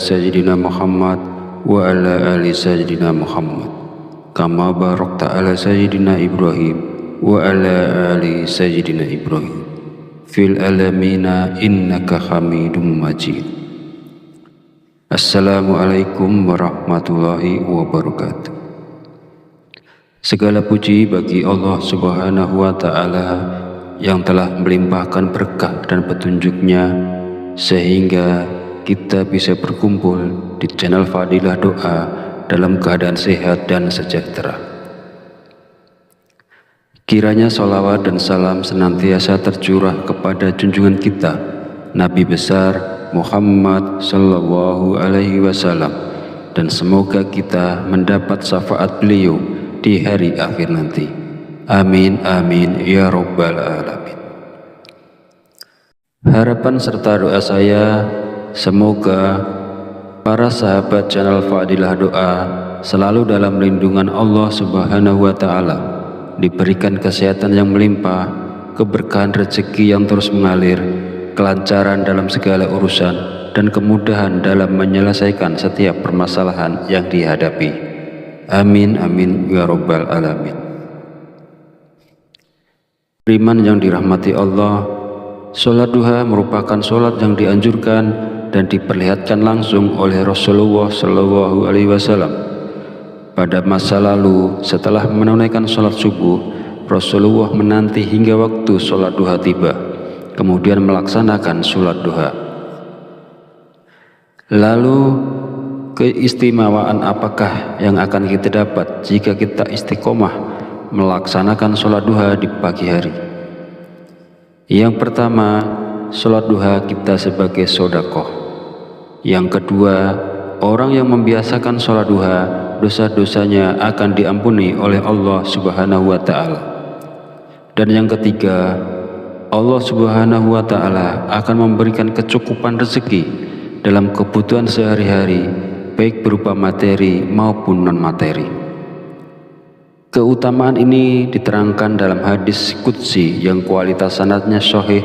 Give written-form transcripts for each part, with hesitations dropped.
Sayyidina Muhammad wa ala ali Sayyidina Muhammad kama barakta ala Sayyidina Ibrahim wa ala ali Sayyidina Ibrahim fil alamina innaka hamidum majid. Assalamualaikum warahmatullahi wabarakatuh. Segala puji bagi Allah Subhanahu wa ta'ala yang telah melimpahkan berkah dan petunjuknya sehingga kita bisa berkumpul di channel Fadilah Doa dalam keadaan sehat dan sejahtera. Kiranya sholawat dan salam senantiasa tercurah kepada junjungan kita Nabi besar Muhammad Sallallahu Alaihi Wasallam, dan semoga kita mendapat syafaat beliau di hari akhir nanti. Amin amin ya rabbal alamin. Harapan serta doa saya, semoga para sahabat channel Fadilah Doa selalu dalam lindungan Allah Subhanahu wa ta'ala, diberikan kesehatan yang melimpah, keberkahan rezeki yang terus mengalir, kelancaran dalam segala urusan, dan kemudahan dalam menyelesaikan setiap permasalahan yang dihadapi. Amin amin ya rabbal alamin. Beriman yang dirahmati Allah, sholat duha merupakan sholat yang dianjurkan dan diperlihatkan langsung oleh Rasulullah Shallallahu Alaihi Wasallam. Pada masa lalu, setelah menunaikan sholat subuh, Rasulullah menanti hingga waktu sholat duha tiba, kemudian melaksanakan sholat duha. Lalu, keistimewaan apakah yang akan kita dapat jika kita istiqomah melaksanakan sholat duha di pagi hari? Yang pertama, sholat duha kita sebagai sedekah. Yang kedua, orang yang membiasakan sholat duha, dosa-dosanya akan diampuni oleh Allah Subhanahu wa ta'ala. Dan yang ketiga, Allah Subhanahu wa ta'ala akan memberikan kecukupan rezeki dalam kebutuhan sehari-hari, baik berupa materi maupun non-materi. Keutamaan ini diterangkan dalam hadis qudsi yang kualitas sanadnya sahih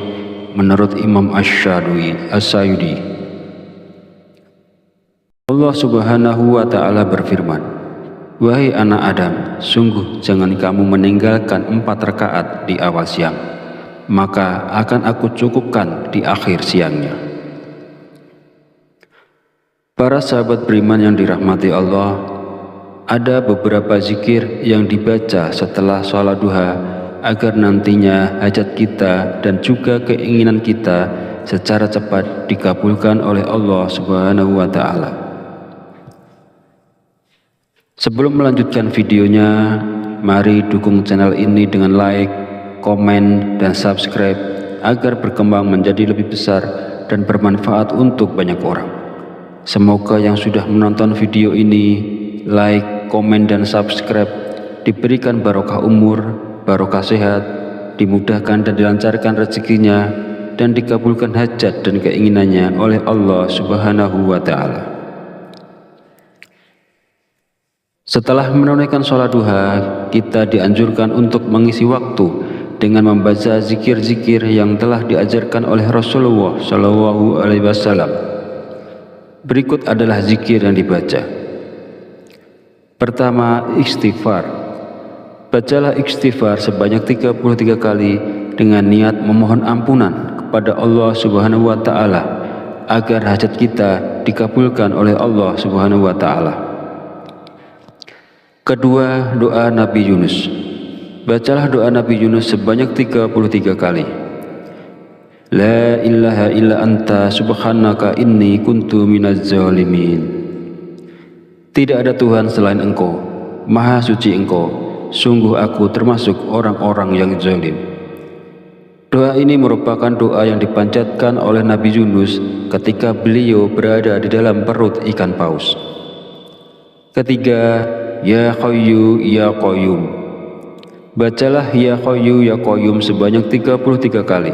menurut Imam Asy-Syayudi. Allah Subhanahu wa ta'ala berfirman, "Wahai anak Adam, sungguh jangan kamu meninggalkan 4 rakaat di awal siang, maka akan aku cukupkan di akhir siangnya." Para sahabat beriman yang dirahmati Allah, ada beberapa zikir yang dibaca setelah sholat duha agar nantinya hajat kita dan juga keinginan kita secara cepat dikabulkan oleh Allah Subhanahu wa ta'ala. Sebelum melanjutkan videonya, mari dukung channel ini dengan like, komen, dan subscribe agar berkembang menjadi lebih besar dan bermanfaat untuk banyak orang. Semoga yang sudah menonton video ini, like, komen, dan subscribe diberikan barokah umur, barokah sehat, dimudahkan dan dilancarkan rezekinya, dan dikabulkan hajat dan keinginannya oleh Allah Subhanahu wa ta'ala. Setelah menunaikan sholat duha, kita dianjurkan untuk mengisi waktu dengan membaca zikir-zikir yang telah diajarkan oleh Rasulullah Shallallahu Alaihi Wasallam. Berikut adalah zikir yang dibaca. Pertama, istighfar. Bacalah istighfar sebanyak 33 kali dengan niat memohon ampunan kepada Allah Subhanahu wa ta'ala agar hajat kita dikabulkan oleh Allah Subhanahu wa ta'ala. Kedua, doa Nabi Yunus. Bacalah doa Nabi Yunus sebanyak 33 kali. La ilaha illa anta subhanaka inni kuntu minaz zalimin. Tidak ada Tuhan selain Engkau, Maha Suci Engkau, sungguh aku termasuk orang-orang yang zalim. Doa ini merupakan doa yang dipanjatkan oleh Nabi Yunus ketika beliau berada di dalam perut ikan paus. Ketiga, Ya Hayyu Ya Qayyum. Bacalah Ya Hayyu Ya Qayyum sebanyak 33 kali.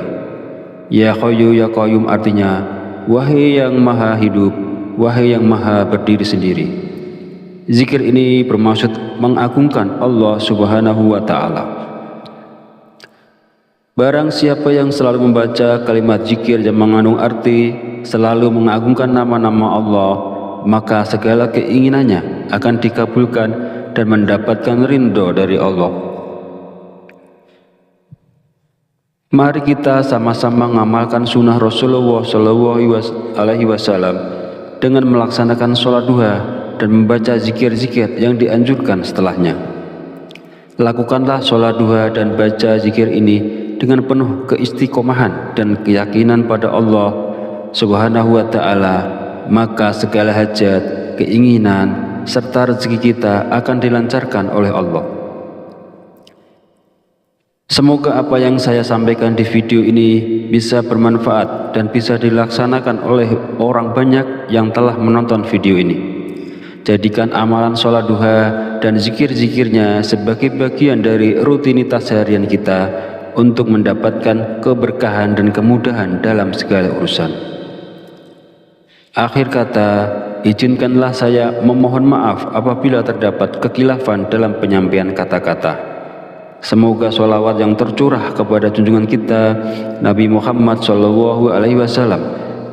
Ya Hayyu Ya Qayyum artinya, wahai yang maha hidup, wahai yang maha berdiri sendiri. Zikir ini bermaksud mengagungkan Allah Subhanahu wa ta'ala. Barang siapa yang selalu membaca kalimat zikir yang mengandung arti selalu mengagungkan nama-nama Allah, maka segala keinginannya akan dikabulkan dan mendapatkan ridho dari Allah. Mari kita sama-sama mengamalkan sunnah Rasulullah SAW dengan melaksanakan sholat duha dan membaca zikir-zikir yang dianjurkan setelahnya. Lakukanlah sholat duha dan baca zikir ini dengan penuh keistiqomahan dan keyakinan pada Allah Subhanahu wa Ta'ala, maka segala hajat, keinginan, serta rezeki kita akan dilancarkan oleh Allah. Semoga apa yang saya sampaikan di video ini bisa bermanfaat dan bisa dilaksanakan oleh orang banyak yang telah menonton video ini. Jadikan amalan sholat duha dan zikir-zikirnya sebagai bagian dari rutinitas harian kita untuk mendapatkan keberkahan dan kemudahan dalam segala urusan. Akhir kata, izinkanlah saya memohon maaf apabila terdapat kekhilafan dalam penyampaian kata-kata. Semoga sholawat yang tercurah kepada junjungan kita Nabi Muhammad SAW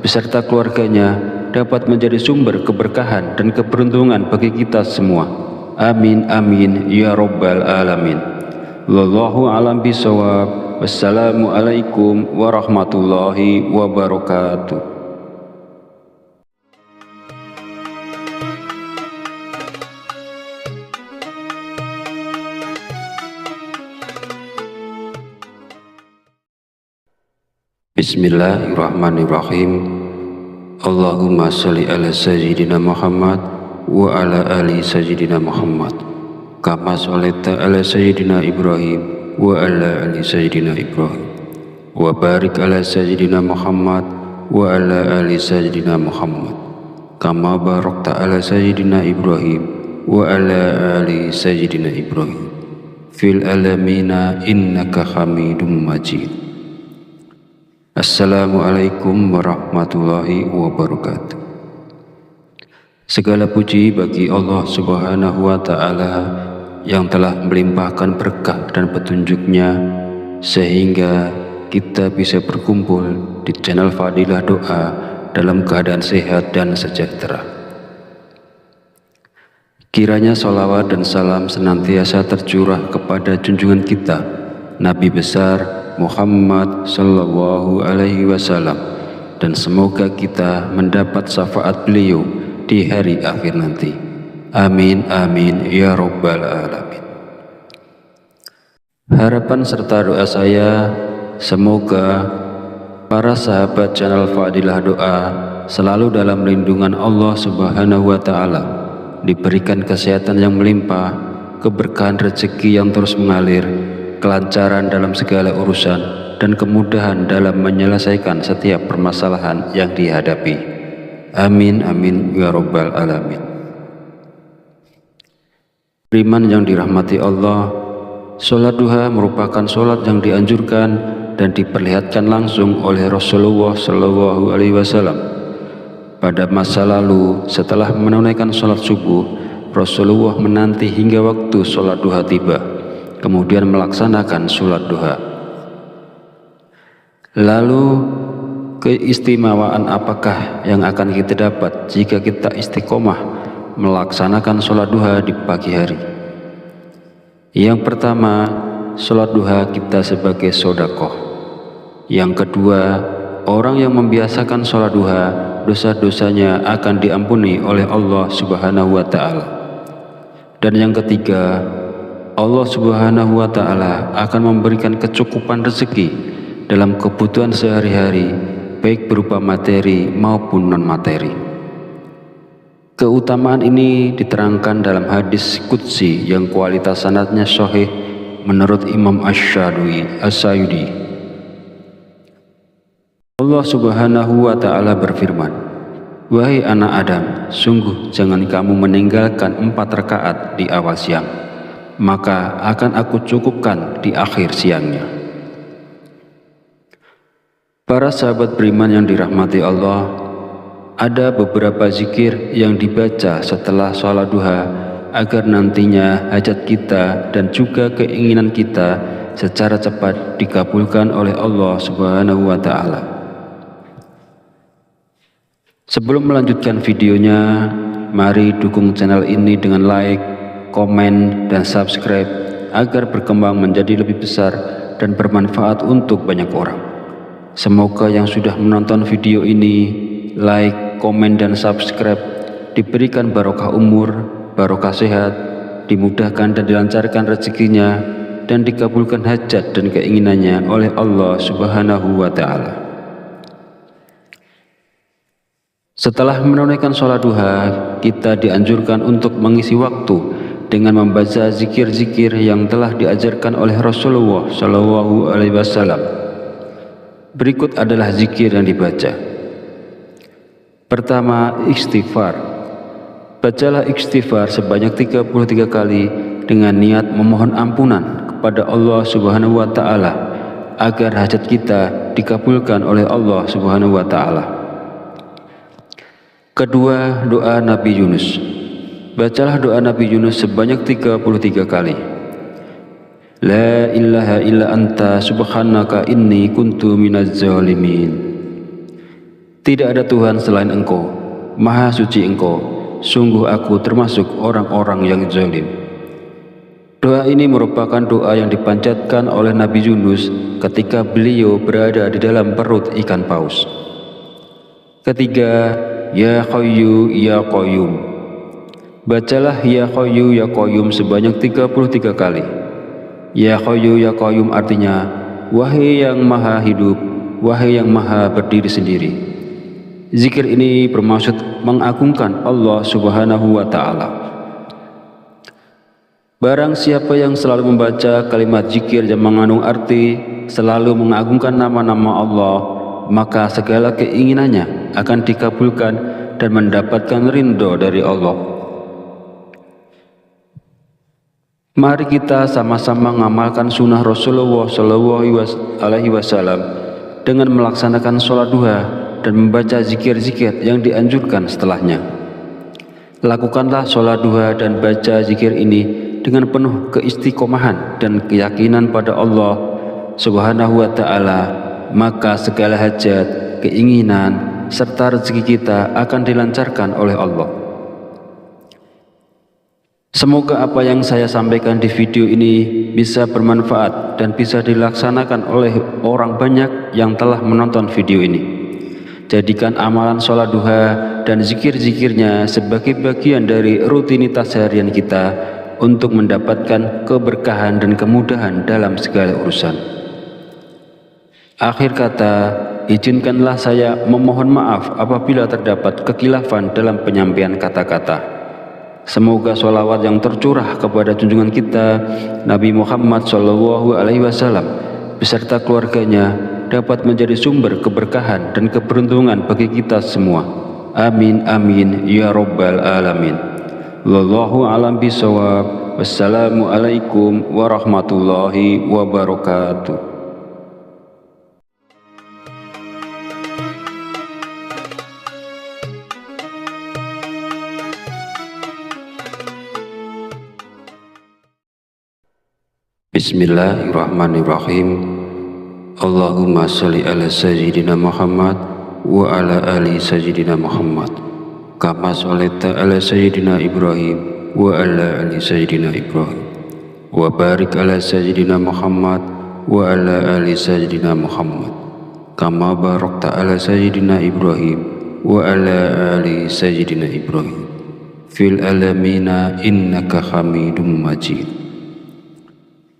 beserta keluarganya dapat menjadi sumber keberkahan dan keberuntungan bagi kita semua. Amin amin ya rabbal alamin. Wallahu a'lam bishawab. Wassalamualaikum warahmatullahi wabarakatuh. Bismillahirrahmanirrahim. Allahumma sholli ala sayyidina Muhammad wa ala ali sayyidina Muhammad kama sholaita ala sayyidina Ibrahim wa ala ali sayyidina Ibrahim wa barik ala sayyidina Muhammad wa ala ali sayyidina Muhammad kama barakta ala sayyidina Ibrahim wa ala ali sayyidina Ibrahim fil alamina innaka Hamidum Majid. Assalamualaikum warahmatullahi wabarakatuh. Segala puji bagi Allah Subhanahu wa Ta'ala yang telah melimpahkan berkah dan petunjuknya sehingga kita bisa berkumpul di channel Fadilah Doa dalam keadaan sehat dan sejahtera. Kiranya sholawat dan salam senantiasa tercurah kepada junjungan kita Nabi besar Muhammad sallallahu alaihi wasallam, dan semoga kita mendapat syafaat beliau di hari akhir nanti. Amin amin ya rabbal alamin. Harapan serta doa saya, semoga para sahabat channel Fadilah Doa selalu dalam lindungan Allah Subhanahu wa Ta'ala, diberikan kesehatan yang melimpah, keberkahan rezeki yang terus mengalir, kelancaran dalam segala urusan, dan kemudahan dalam menyelesaikan setiap permasalahan yang dihadapi. Amin amin ya rabbal alamin. Beriman yang dirahmati Allah, sholat duha merupakan sholat yang dianjurkan dan diperlihatkan langsung oleh Rasulullah SAW. Pada masa lalu, setelah menunaikan sholat subuh, Rasulullah menanti hingga waktu sholat duha tiba, kemudian melaksanakan sholat duha. Lalu keistimewaan apakah yang akan kita dapat jika kita istiqomah melaksanakan sholat duha di pagi hari? Yang pertama, sholat duha kita sebagai sodakoh. Yang kedua, orang yang membiasakan sholat duha, dosa-dosanya akan diampuni oleh Allah Subhanahu wa Ta'ala. Dan yang ketiga, Allah Subhanahu wa Ta'ala akan memberikan kecukupan rezeki dalam kebutuhan sehari-hari, baik berupa materi maupun non-materi. Keutamaan ini diterangkan dalam hadis qudsi yang kualitas sanadnya sahih menurut Imam Asy-Syadili. Allah Subhanahu wa Ta'ala berfirman, "Wahai anak Adam, sungguh jangan kamu meninggalkan 4 rakaat di awal siang, maka akan aku cukupkan di akhir siangnya." Para sahabat beriman yang dirahmati Allah, ada beberapa zikir yang dibaca setelah sholat duha agar nantinya hajat kita dan juga keinginan kita secara cepat dikabulkan oleh Allah Subhanahu wa Ta'ala. Sebelum melanjutkan videonya, mari dukung channel ini dengan like, komen, dan subscribe agar berkembang menjadi lebih besar dan bermanfaat untuk banyak orang. Semoga yang sudah menonton video ini, like, komen, dan subscribe diberikan barokah umur, barokah sehat, dimudahkan dan dilancarkan rezekinya, dan dikabulkan hajat dan keinginannya oleh Allah Subhanahu wa Ta'ala. Setelah menunaikan sholat duha, kita dianjurkan untuk mengisi waktu dengan membaca zikir-zikir yang telah diajarkan oleh Rasulullah Shallallahu Alaihi Wasallam. Berikut adalah zikir yang dibaca. Pertama, istighfar. Bacalah istighfar sebanyak 33 kali dengan niat memohon ampunan kepada Allah Subhanahu wa Ta'ala agar hajat kita dikabulkan oleh Allah Subhanahu wa Ta'ala. Kedua, doa Nabi Yunus. Bacalah doa Nabi Yunus sebanyak 33 kali. La ilaha illa anta subhanaka inni kuntu minaz zalimin. Tidak ada Tuhan selain Engkau, Maha suci Engkau, sungguh aku termasuk orang-orang yang zalim. Doa ini merupakan doa yang dipanjatkan oleh Nabi Yunus ketika beliau berada di dalam perut ikan paus. Ketiga, Ya Hayyu Ya Qayyum. Bacalah Ya Hayyu Ya Qayyum sebanyak 33 kali. Ya Hayyu Ya Qayyum artinya, wahai yang maha hidup, wahai yang maha berdiri sendiri. Zikir ini bermaksud mengagungkan Allah Subhanahu wa Ta'ala. Barang siapa yang selalu membaca kalimat zikir yang mengandung arti selalu mengagungkan nama-nama Allah, maka segala keinginannya akan dikabulkan dan mendapatkan ridho dari Allah. Mari kita sama-sama mengamalkan sunnah Rasulullah Shallallahu Alaihi Wasallam dengan melaksanakan sholat duha dan membaca zikir-zikir yang dianjurkan setelahnya. Lakukanlah sholat duha dan baca zikir ini dengan penuh keistiqomahan dan keyakinan pada Allah Subhanahu wa Ta'ala, maka segala hajat, keinginan, serta rezeki kita akan dilancarkan oleh Allah. Semoga apa yang saya sampaikan di video ini bisa bermanfaat dan bisa dilaksanakan oleh orang banyak yang telah menonton video ini. Jadikan amalan sholat duha dan zikir-zikirnya sebagai bagian dari rutinitas harian kita untuk mendapatkan keberkahan dan kemudahan dalam segala urusan. Akhir kata, izinkanlah saya memohon maaf apabila terdapat kekhilafan dalam penyampaian kata-kata. Semoga sholawat yang tercurah kepada junjungan kita Nabi Muhammad Shallallahu Alaihi Wasallam beserta keluarganya dapat menjadi sumber keberkahan dan keberuntungan bagi kita semua. Amin amin ya robbal alamin. Wallahu a'lam bishawab. Wassalamualaikum warahmatullahi wabarakatuh. Bismillahirrahmanirrahim. Allahumma sholli ala sayyidina Muhammad wa ala ali sayyidina Muhammad kama sholaita ala sayyidina Ibrahim wa ala ali sayyidina Ibrahim wa barik ala sayyidina Muhammad wa ala ali sayyidina Muhammad kama barakta ala sayyidina Ibrahim wa ala ali sayyidina Ibrahim fil alamina innaka hamidum majid.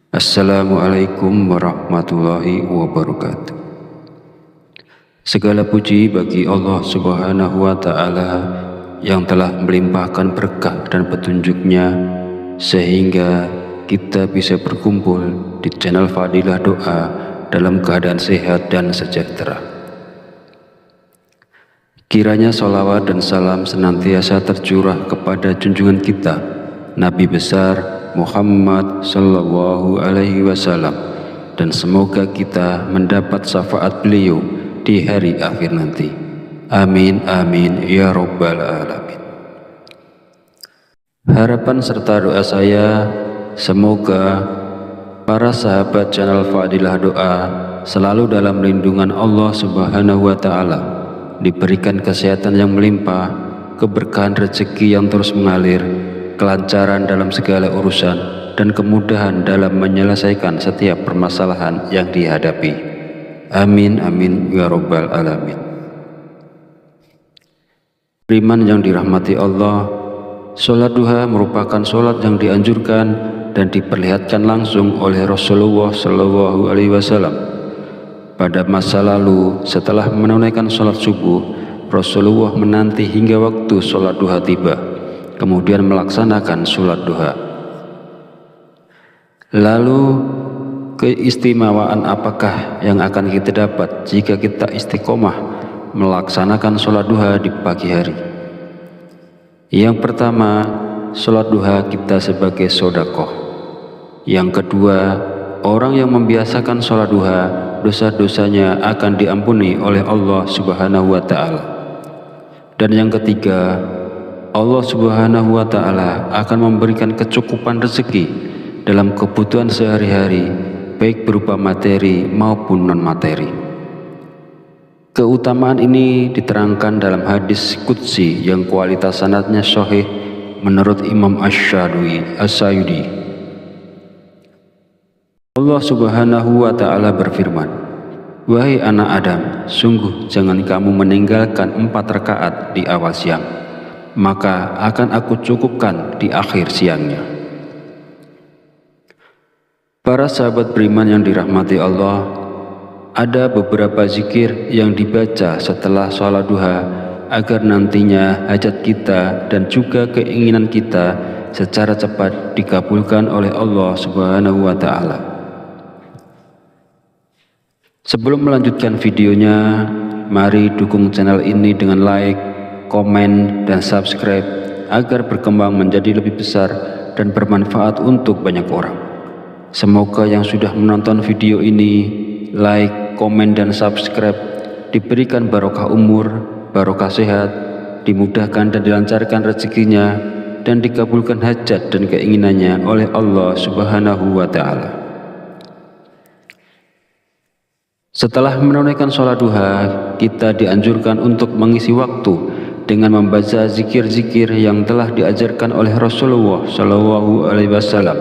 Assalamualaikum warahmatullahi wabarakatuh. Segala puji bagi Allah Subhanahu wa Ta'ala yang telah melimpahkan berkah dan petunjuknya sehingga kita bisa berkumpul di channel Fadilah Doa dalam keadaan sehat dan sejahtera. Kiranya sholawat dan salam senantiasa tercurah kepada junjungan kita Nabi besar Muhammad Sallallahu Alaihi Wasallam, dan semoga kita mendapat syafaat beliau di hari akhir nanti. Amin amin ya robbal alamin. Harapan serta doa saya, semoga para sahabat channel Fadilah Doa selalu dalam lindungan Allah Subhanahu wa Ta'ala, diberikan kesehatan yang melimpah, keberkahan rezeki yang terus mengalir, kelancaran dalam segala urusan, dan kemudahan dalam menyelesaikan setiap permasalahan yang dihadapi. Amin amin ya rabbal alamin. Beriman yang dirahmati Allah, sholat duha merupakan sholat yang dianjurkan dan diperlihatkan langsung oleh Rasulullah Shallallahu Alaihi Wasallam. Pada masa lalu, setelah menunaikan sholat subuh, Rasulullah menanti hingga waktu sholat duha tiba, kemudian melaksanakan sholat duha. Lalu, keistimewaan apakah yang akan kita dapat jika kita istiqomah melaksanakan sholat duha di pagi hari? Yang pertama, sholat duha kita sebagai sodakoh. Yang kedua, orang yang membiasakan sholat duha, dosa-dosanya akan diampuni oleh Allah Subhanahu wa Ta'ala. Dan yang ketiga, Allah Subhanahu wa Ta'ala akan memberikan kecukupan rezeki dalam kebutuhan sehari-hari, baik berupa materi maupun non-materi. Keutamaan ini diterangkan dalam hadis qudsi yang kualitas sanadnya sahih menurut Imam Asy-Syayudi. Allah Subhanahu wa Ta'ala berfirman, "Wahai anak Adam, sungguh jangan kamu meninggalkan 4 rakaat di awal siang, maka akan aku cukupkan di akhir siangnya." Para sahabat beriman yang dirahmati Allah, ada beberapa zikir yang dibaca setelah sholat duha agar nantinya hajat kita dan juga keinginan kita secara cepat dikabulkan oleh Allah Subhanahu wa Ta'ala. Sebelum melanjutkan videonya, mari dukung channel ini dengan like, komen, dan subscribe agar berkembang menjadi lebih besar dan bermanfaat untuk banyak orang. Semoga yang sudah menonton video ini, like, komen, dan subscribe diberikan barokah umur, barokah sehat, dimudahkan dan dilancarkan rezekinya, dan dikabulkan hajat dan keinginannya oleh Allah Subhanahu wa Ta'ala. Setelah menunaikan sholat duha, kita dianjurkan untuk mengisi waktu dengan membaca zikir-zikir yang telah diajarkan oleh Rasulullah Shallallahu Alaihi Wasallam.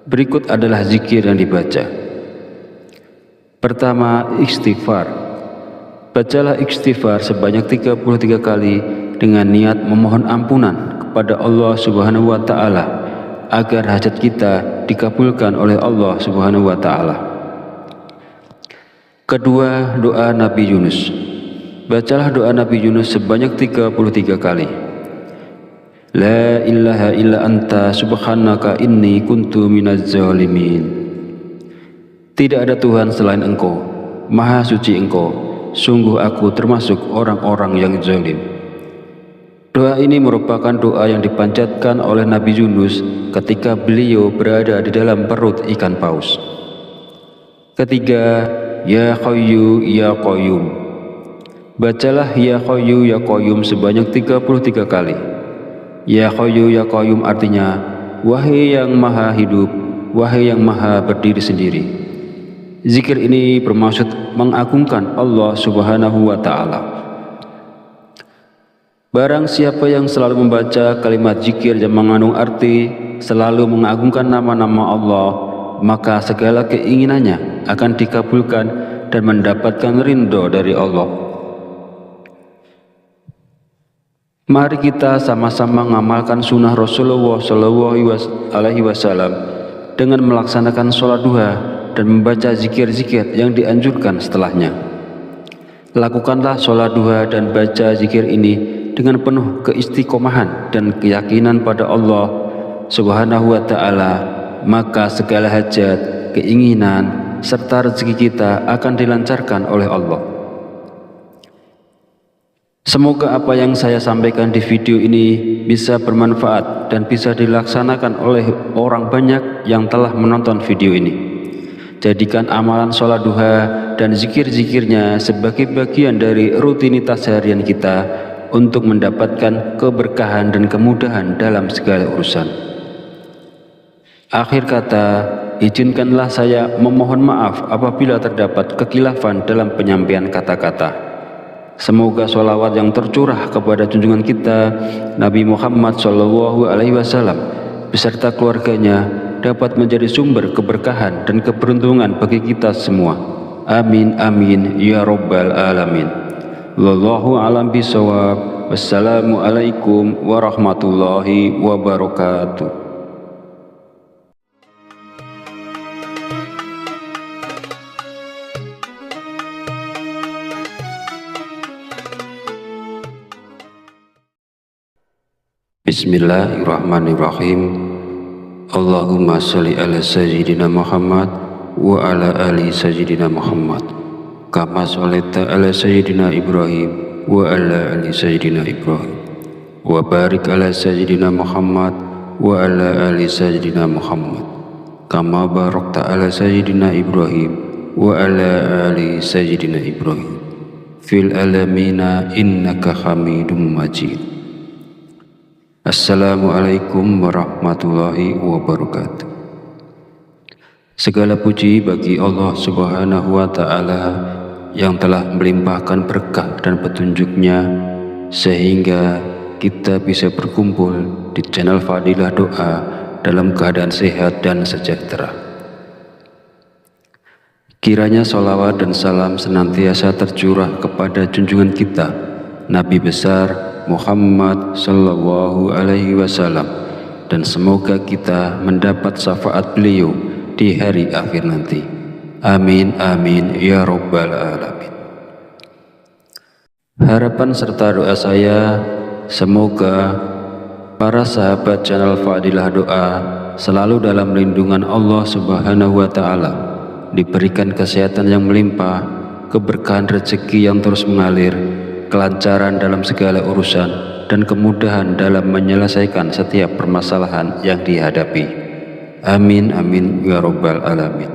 Berikut adalah zikir yang dibaca. Pertama, istighfar. Bacalah istighfar sebanyak 33 kali dengan niat memohon ampunan kepada Allah Subhanahu wa Ta'ala agar hajat kita dikabulkan oleh Allah Subhanahu wa Ta'ala. Kedua, doa Nabi Yunus. Bacalah doa Nabi Yunus sebanyak 33 kali. La ilaha illa anta subhanaka inni kuntu minaz zalimin. Tidak ada Tuhan selain Engkau, Maha Suci Engkau, sungguh aku termasuk orang-orang yang zalim. Doa ini merupakan doa yang dipanjatkan oleh Nabi Yunus ketika beliau berada di dalam perut ikan paus. Ketiga, Ya Hayyu Ya Qayyum. Bacalah Ya Hayyu Ya Qayyum sebanyak 33 kali. Ya Hayyu Ya Qayyum artinya, wahai yang maha hidup, wahai yang maha berdiri sendiri. Zikir ini bermaksud mengagungkan Allah Subhanahu wa Ta'ala. Barang siapa yang selalu membaca kalimat zikir yang mengandung arti selalu mengagungkan nama-nama Allah, maka segala keinginannya akan dikabulkan dan mendapatkan ridho dari Allah. Mari kita sama-sama mengamalkan sunnah Rasulullah Shallallahu Alaihi Wasallam dengan melaksanakan sholat duha dan membaca zikir-zikir yang dianjurkan setelahnya. Lakukanlah sholat duha dan baca zikir ini dengan penuh keistiqomahan dan keyakinan pada Allah Subhanahu wa Ta'ala, maka segala hajat, keinginan, serta rezeki kita akan dilancarkan oleh Allah. Semoga apa yang saya sampaikan di video ini bisa bermanfaat dan bisa dilaksanakan oleh orang banyak yang telah menonton video ini. Jadikan amalan sholat duha dan zikir-zikirnya sebagai bagian dari rutinitas harian kita untuk mendapatkan keberkahan dan kemudahan dalam segala urusan. Akhir kata, izinkanlah saya memohon maaf apabila terdapat kekhilafan dalam penyampaian kata-kata. Semoga sholawat yang tercurah kepada junjungan kita Nabi Muhammad SAW beserta keluarganya dapat menjadi sumber keberkahan dan keberuntungan bagi kita semua. Amin amin ya rabbal alamin. Wallahu a'lam bishawab. Wassalamualaikum warahmatullahi wabarakatuh. Bismillahirrahmanirrahim. Allahumma sholli ala sayyidina Muhammad wa ala ali sayyidina Muhammad kama sholaita ala sayyidina Ibrahim wa ala ali sayyidina Ibrahim wa barik ala sayyidina Muhammad wa ala ali sayyidina Muhammad kama barakta ala sayyidina Ibrahim wa ala ali sayyidina Ibrahim fil alamina innaka Hamidum Majid. Assalamualaikum warahmatullahi wabarakatuh. Segala puji bagi Allah Subhanahu wa Ta'ala yang telah melimpahkan berkah dan petunjuknya sehingga kita bisa berkumpul di channel Fadilah Doa dalam keadaan sehat dan sejahtera. Kiranya sholawat dan salam senantiasa tercurah kepada junjungan kita Nabi besar Muhammad sallallahu alaihi wasallam, dan semoga kita mendapat syafaat beliau di hari akhir nanti. Amin amin ya rabbal alamin. Harapan serta doa saya semoga para sahabat channel Fadilah Doa selalu dalam lindungan Allah Subhanahu wa Ta'ala, diberikan kesehatan yang melimpah, keberkahan rezeki yang terus mengalir, kelancaran dalam segala urusan, dan kemudahan dalam menyelesaikan setiap permasalahan yang dihadapi. Amin amin ya rabbal alamin.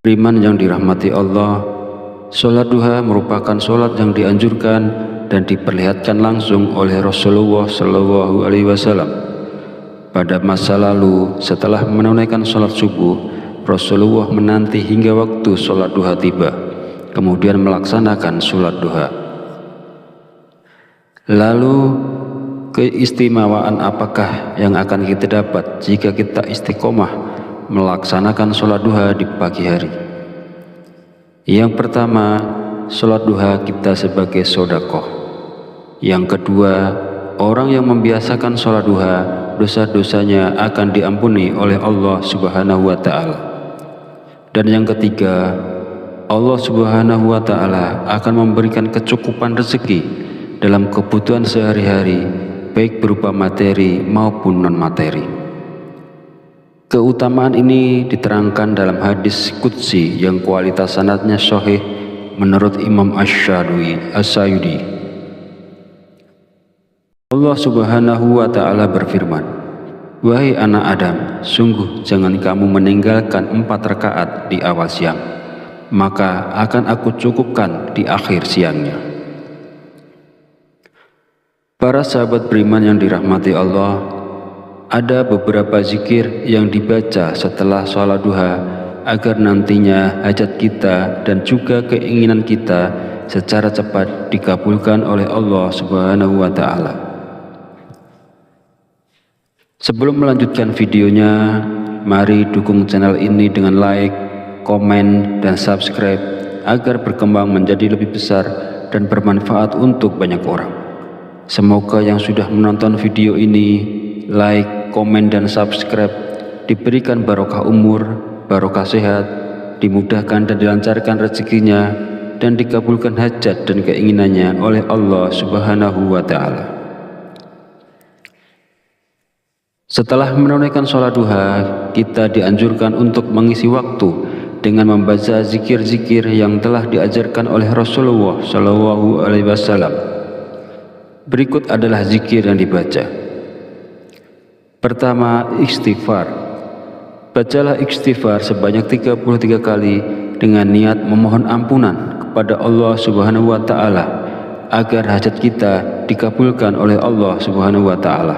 Beriman yang dirahmati Allah, sholat duha merupakan sholat yang dianjurkan dan diperlihatkan langsung oleh Rasulullah Shallallahu Alaihi Wasallam. Pada masa lalu, setelah menunaikan sholat subuh, Rasulullah menanti hingga waktu sholat duha tiba, kemudian melaksanakan sholat duha. Lalu keistimewaan apakah yang akan kita dapat jika kita istiqomah melaksanakan sholat duha di pagi hari? Yang pertama, sholat duha kita sebagai sedekah. Yang kedua, orang yang membiasakan sholat duha, dosa-dosanya akan diampuni oleh Allah Subhanahu wa Ta'ala. Dan yang ketiga, Allah Subhanahu wa Ta'ala akan memberikan kecukupan rezeki dalam kebutuhan sehari-hari, baik berupa materi maupun non-materi. Keutamaan ini diterangkan dalam hadis qudsi yang kualitas sanadnya sahih menurut Imam Asy-Syayudi. Allah Subhanahu wa Ta'ala berfirman, "Wahai anak Adam, sungguh jangan kamu meninggalkan 4 rakaat di awal siang, maka akan aku cukupkan di akhir siangnya." Para sahabat beriman yang dirahmati Allah, ada beberapa zikir yang dibaca setelah sholat duha agar nantinya hajat kita dan juga keinginan kita secara cepat dikabulkan oleh Allah Subhanahu wa Ta'ala. Sebelum melanjutkan videonya, mari dukung channel ini dengan like, komen, dan subscribe agar berkembang menjadi lebih besar dan bermanfaat untuk banyak orang. Semoga yang sudah menonton video ini, like, komen, dan subscribe diberikan barokah umur, barokah sehat, dimudahkan dan dilancarkan rezekinya, dan dikabulkan hajat dan keinginannya oleh Allah Subhanahu wa Ta'ala. Setelah menunaikan sholat duha, kita dianjurkan untuk mengisi waktu dengan membaca zikir-zikir yang telah diajarkan oleh Rasulullah Shallallahu Alaihi Wasallam. Berikut adalah zikir yang dibaca. Pertama, istighfar. Bacalah istighfar sebanyak 33 kali dengan niat memohon ampunan kepada Allah Subhanahu wa Ta'ala agar hajat kita dikabulkan oleh Allah Subhanahu wa Ta'ala.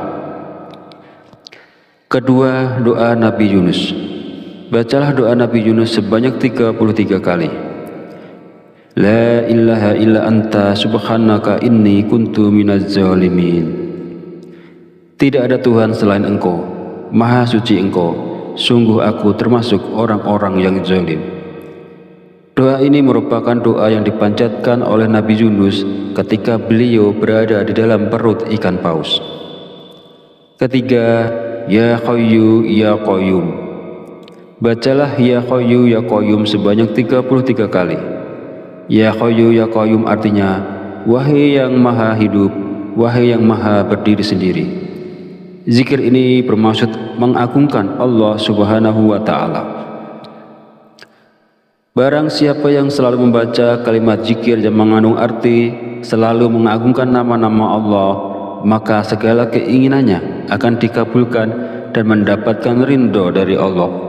Kedua, doa Nabi Yunus. Bacalah doa Nabi Yunus sebanyak 33 kali. La ilaha illa anta subhanaka inni kuntu minaz zalimin. Tidak ada Tuhan selain Engkau, Maha suci Engkau, sungguh aku termasuk orang-orang yang zalim. Doa ini merupakan doa yang dipanjatkan oleh Nabi Yunus ketika beliau berada di dalam perut ikan paus. Ketiga, Ya Hayyu Ya Qayyum. Bacalah Ya Hayyu Ya Qayyum sebanyak 33 kali. Ya Hayyu Ya Qayyum artinya, wahai yang maha hidup, wahai yang maha berdiri sendiri. Zikir ini bermaksud mengagungkan Allah Subhanahu wa Ta'ala. Barang siapa yang selalu membaca kalimat zikir yang mengandung arti selalu mengagungkan nama-nama Allah, maka segala keinginannya akan dikabulkan dan mendapatkan ridho dari Allah.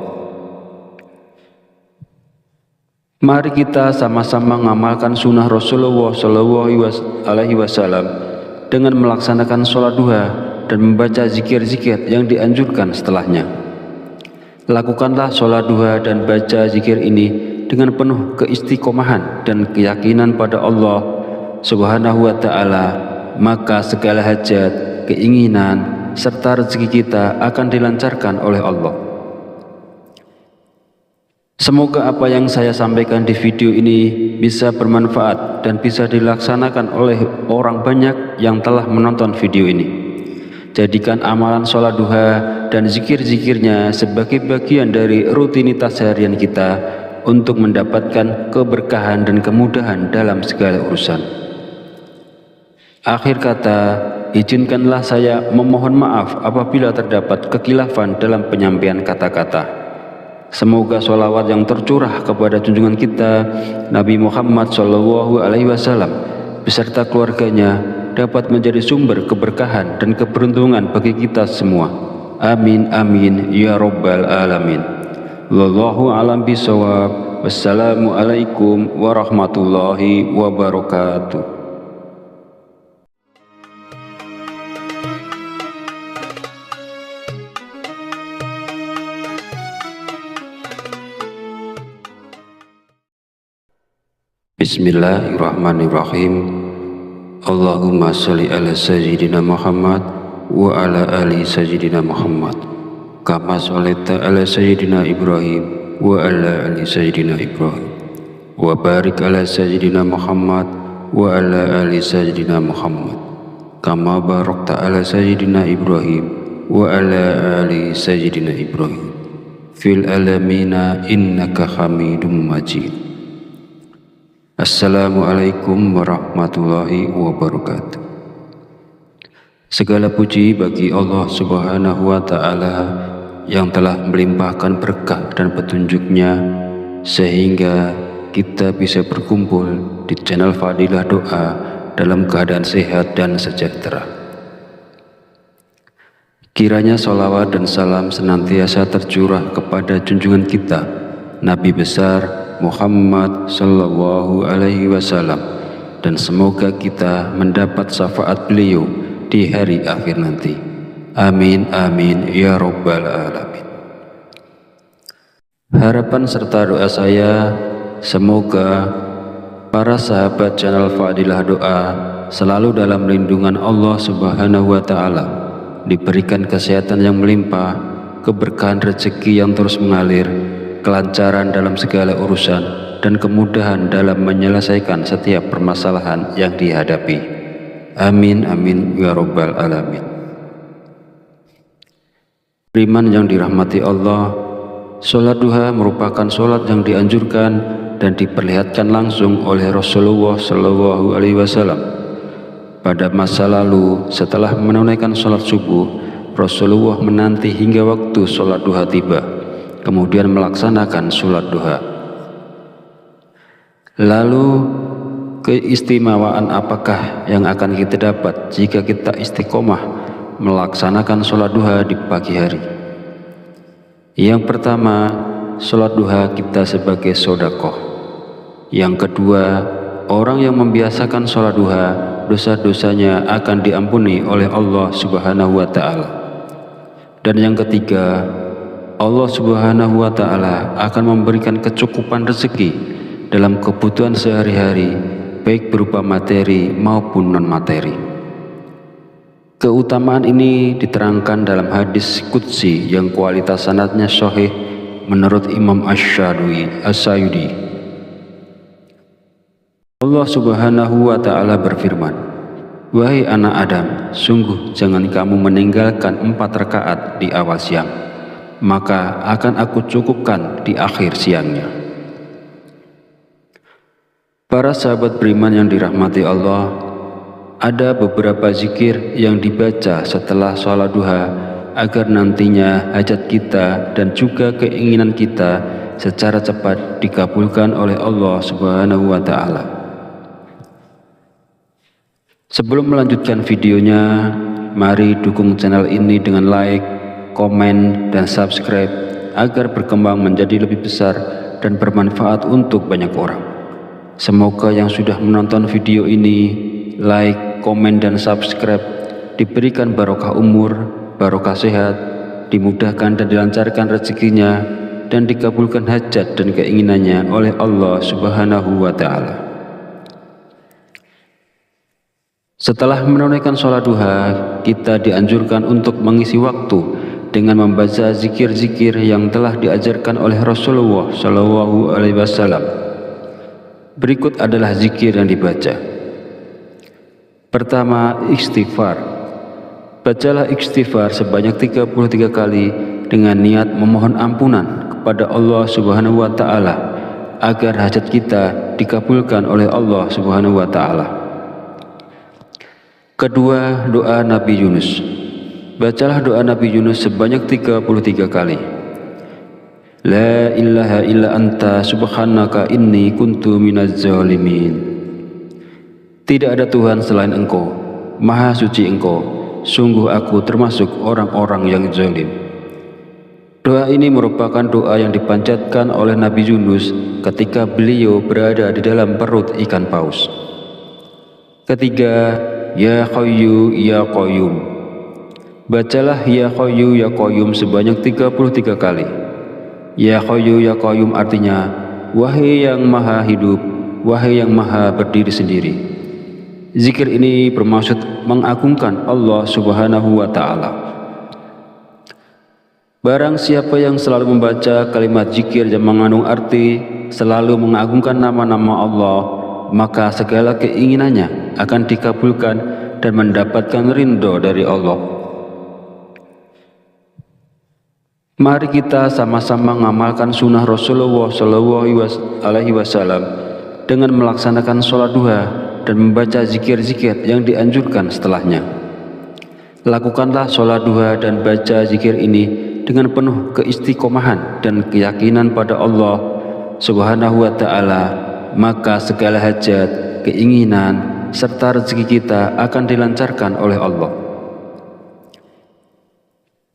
Mari kita sama-sama mengamalkan sunnah Rasulullah SAW dengan melaksanakan sholat duha dan membaca zikir-zikir yang dianjurkan setelahnya. Lakukanlah sholat duha dan baca zikir ini dengan penuh keistiqomahan dan keyakinan pada Allah Subhanahu wa Ta'ala, maka segala hajat, keinginan, serta rezeki kita akan dilancarkan oleh Allah. Semoga apa yang saya sampaikan di video ini bisa bermanfaat dan bisa dilaksanakan oleh orang banyak yang telah menonton video ini. Jadikan amalan sholat duha dan zikir-zikirnya sebagai bagian dari rutinitas harian kita untuk mendapatkan keberkahan dan kemudahan dalam segala urusan. Akhir kata, izinkanlah saya memohon maaf apabila terdapat kekhilafan dalam penyampaian kata-kata. Semoga sholawat yang tercurah kepada junjungan kita Nabi Muhammad SAW beserta keluarganya dapat menjadi sumber keberkahan dan keberuntungan bagi kita semua. Amin amin ya rabbal alamin. Wallahu a'lam bishawab. Wassalamualaikum warahmatullahi wabarakatuh. Bismillahirrahmanirrahim. Allahumma sholli ala sayyidina Muhammad wa ala ali sayyidina Muhammad kama sholaita ala sayyidina Ibrahim wa ala ali sayyidina Ibrahim wa barik ala sayyidina Muhammad wa ala ali sayyidina Muhammad kama barakta ala sayyidina Ibrahim wa ala ali sayyidina Ibrahim fil alamina innaka Hamidum Majid. Assalamualaikum warahmatullahi wabarakatuh. Segala puji bagi Allah Subhanahu wa Ta'ala yang telah melimpahkan berkah dan petunjuknya sehingga kita bisa berkumpul di channel Fadilah Doa dalam keadaan sehat dan sejahtera. Kiranya sholawat dan salam senantiasa tercurah kepada junjungan kita Nabi besar Muhammad Sallallahu Alaihi Wasallam, dan semoga kita mendapat syafaat beliau di hari akhir nanti. Amin amin ya rabbal alamin. Harapan serta doa saya, semoga para sahabat channel Fadilah Doa selalu dalam lindungan Allah Subhanahu wa Ta'ala, diberikan kesehatan yang melimpah, keberkahan rezeki yang terus mengalir, kelancaran dalam segala urusan, dan kemudahan dalam menyelesaikan setiap permasalahan yang dihadapi. Amin amin ya rabbal alamin. Beriman yang dirahmati Allah, sholat duha merupakan sholat yang dianjurkan dan diperlihatkan langsung oleh Rasulullah SAW. Pada masa lalu, setelah menunaikan sholat subuh, Rasulullah menanti hingga waktu sholat duha tiba, kemudian melaksanakan sholat duha. Lalu keistimewaan apakah yang akan kita dapat jika kita istiqomah melaksanakan sholat duha di pagi hari? Yang pertama, sholat duha kita sebagai sedekah. Yang kedua, orang yang membiasakan sholat duha, dosa-dosanya akan diampuni oleh Allah Subhanahu wa Ta'ala. Dan yang ketiga, Allah Subhanahu wa Ta'ala akan memberikan kecukupan rezeki dalam kebutuhan sehari-hari, baik berupa materi maupun non-materi. Keutamaan ini diterangkan dalam hadis qudsi yang kualitas sanadnya sahih menurut Imam Asy-Syayudi. Allah Subhanahu wa Ta'ala berfirman, "Wahai anak Adam, sungguh jangan kamu meninggalkan 4 rakaat di awal siang, maka akan aku cukupkan di akhir siangnya." Para sahabat beriman yang dirahmati Allah, ada beberapa zikir yang dibaca setelah sholat duha agar nantinya hajat kita dan juga keinginan kita secara cepat dikabulkan oleh Allah Subhanahu wa Ta'ala. Sebelum melanjutkan videonya, mari dukung channel ini dengan like, komen, dan subscribe agar berkembang menjadi lebih besar dan bermanfaat untuk banyak orang. Semoga yang sudah menonton video ini, like, komen, dan subscribe diberikan barokah umur, barokah sehat, dimudahkan dan dilancarkan rezekinya, dan dikabulkan hajat dan keinginannya oleh Allah Subhanahu wa Ta'ala. Setelah menunaikan sholat duha, kita dianjurkan untuk mengisi waktu dengan membaca zikir-zikir yang telah diajarkan oleh Rasulullah SAW. Berikut adalah zikir yang dibaca. Pertama, istighfar. Bacalah istighfar sebanyak 33 kali dengan niat memohon ampunan kepada Allah Subhanahu wa Ta'ala agar hajat kita dikabulkan oleh Allah Subhanahu wa Ta'ala. Kedua, doa Nabi Yunus. Bacalah doa Nabi Yunus sebanyak 33 kali. La ilaha illa anta subhanaka inni kuntu minaz zalimin. Tidak ada Tuhan selain Engkau, Maha Suci Engkau, sungguh aku termasuk orang-orang yang zalim. Doa ini merupakan doa yang dipanjatkan oleh Nabi Yunus ketika beliau berada di dalam perut ikan paus. Ketiga, Ya Hayyu Ya Qayyum. Bacalah Ya Hayyu Ya Qayyum sebanyak 33 kali. Ya Hayyu Ya Qayyum artinya, wahai yang maha hidup, wahai yang maha berdiri sendiri. Zikir ini bermaksud mengagungkan Allah Subhanahu wa Ta'ala. Barang siapa yang selalu membaca kalimat zikir yang mengandung arti selalu mengagungkan nama-nama Allah, maka segala keinginannya akan dikabulkan dan mendapatkan ridho dari Allah. Mari kita sama-sama mengamalkan sunnah Rasulullah SAW dengan melaksanakan sholat duha dan membaca zikir-zikir yang dianjurkan setelahnya. Lakukanlah sholat duha dan baca zikir ini dengan penuh keistiqomahan dan keyakinan pada Allah Subhanahu wa Ta'ala, maka segala hajat, keinginan, serta rezeki kita akan dilancarkan oleh Allah.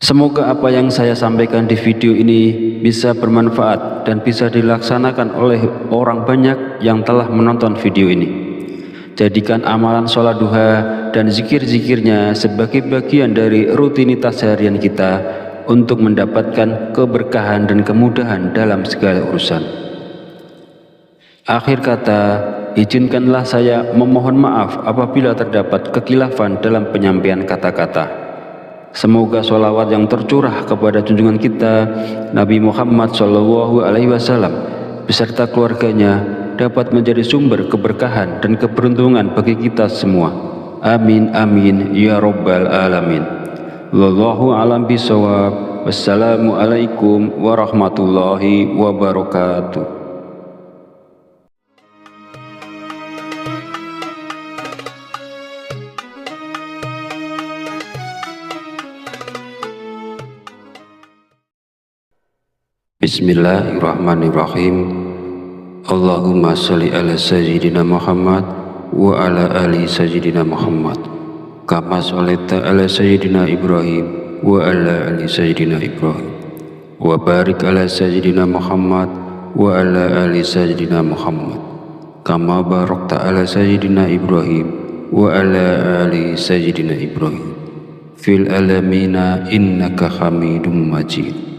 Semoga apa yang saya sampaikan di video ini bisa bermanfaat dan bisa dilaksanakan oleh orang banyak yang telah menonton video ini. Jadikan amalan sholat duha dan zikir-zikirnya sebagai bagian dari rutinitas harian kita untuk mendapatkan keberkahan dan kemudahan dalam segala urusan. Akhir kata, izinkanlah saya memohon maaf apabila terdapat kekhilafan dalam penyampaian kata-kata. Semoga sholawat yang tercurah kepada junjungan kita Nabi Muhammad SAW beserta keluarganya dapat menjadi sumber keberkahan dan keberuntungan bagi kita semua. Amin amin ya rabbal alamin. Wallahu a'lam bishawab. Wassalamualaikum warahmatullahi wabarakatuh. Bismillahirrahmanirrahim. Allahumma sholli ala sayyidina Muhammad wa ala ali sayyidina Muhammad kama sholaita ala sayyidina Ibrahim wa ala ali sayyidina Ibrahim wa barik ala sayyidina Muhammad wa ala ali sayyidina Muhammad kama barakta ala sayyidina Ibrahim wa ala ali sayyidina Ibrahim fil alamina innaka Hamidum Majid.